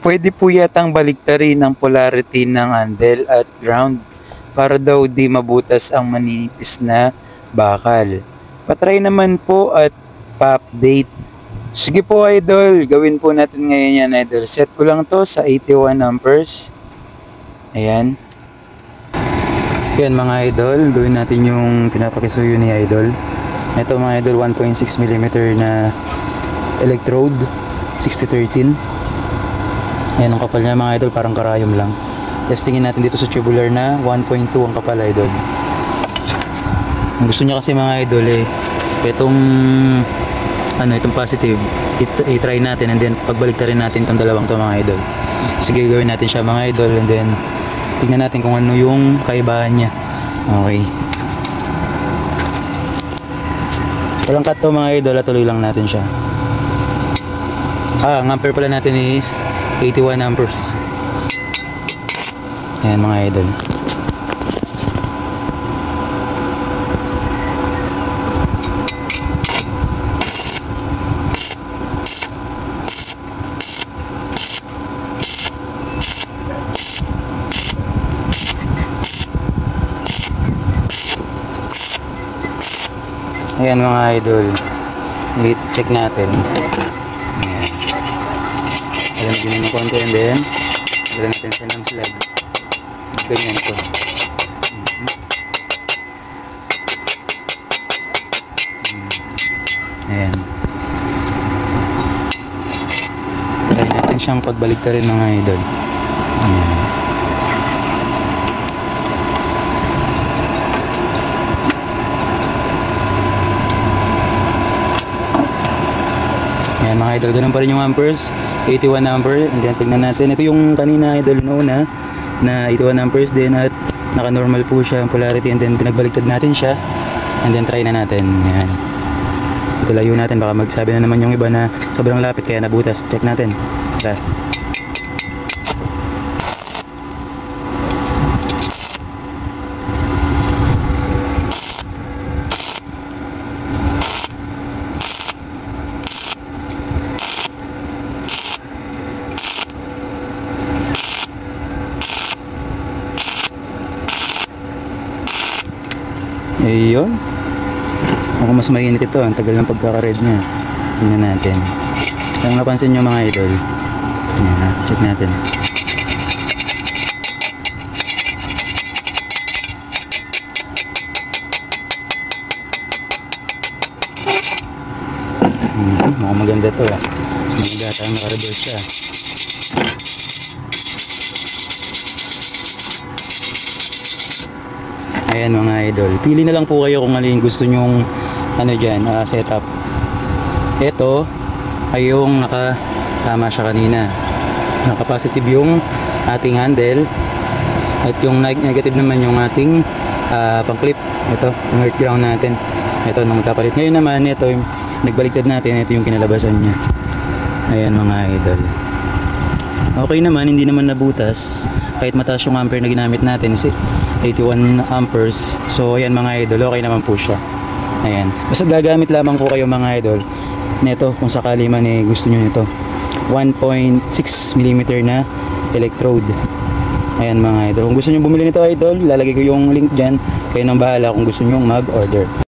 Pwede po yatang baliktarin ang polarity ng handle at ground para daw di mabutas ang maninipis na bakal. Patry naman po at pa-update. Sige po idol, gawin po natin ngayon yan idol. Set ko lang to sa 81 amperes. Ayan. Yan mga idol, gawin natin yung pinapakisuyo ni idol. Ito mga idol, 1.6 mm na electrode, 6013. Ayan ang kapal niya mga idol, parang karayom lang. Testingin natin dito sa tubular na 1.2 ang kapal idol. Ang gusto niya kasi mga idol itong itong positive, i-try natin and then pagbaliktarin natin itong dalawang to mga idol. Sige, gawin natin siya mga idol and then tingnan natin kung ano yung kaibahan niya. Okay. Walang cut to mga idol, tuloy lang natin siya. Ang ampere pala natin is 81 amperes. Ayan mga idol. Ayan mga idol, check natin. Ayan. Ayan, ginin ng konti and then gawin natin siya ng slab. Ganyan ito. Ayan. Try natin siyang pagbaliktarin mga idol. Ayan. Ayan mga idol, ganun pa rin yung amperes, 81 ampere. And then tignan natin, ito yung kanina idol noon na 81 amperes din at naka normal po siya ang polarity and then pinagbaliktad natin siya and then try na natin. Ayan. Ito layo natin, baka magsabi na naman yung iba na sobrang lapit kaya nabutas. Check natin. Tara. Ayun. Ako mas mainit ito, ang tagal ng pagkaka-red niya. Tingnan natin. Kung napansin nyo mga idol. Ayan, check natin. Mukhang maganda ito mas maganda ang naka-reverse siya. Ayan mga idol, pili na lang po kayo kung ano yung gusto nyong setup. Ito ay yung nakatama siya kanina, naka-positive yung ating handle at yung negative naman yung ating pang-clip. Ito yung earth ground natin, ito nung magkapalit. Ngayon naman ito yung nagbaliktad natin, ito yung kinalabasan nya. Ayan mga idol, okay naman, hindi naman nabutas kahit mataas yung ampere na ginamit natin, 81 amperes. So ayan mga idol, okay naman po siya. Ayan, basta gagamit lamang po kayo mga idol nito kung sakali man gusto nyo nito, 1.6 mm na electrode. Ayan mga idol, kung gusto nyo bumili nito idol, lalagay ko yung link dyan, kayo nang bahala kung gusto nyo mag order.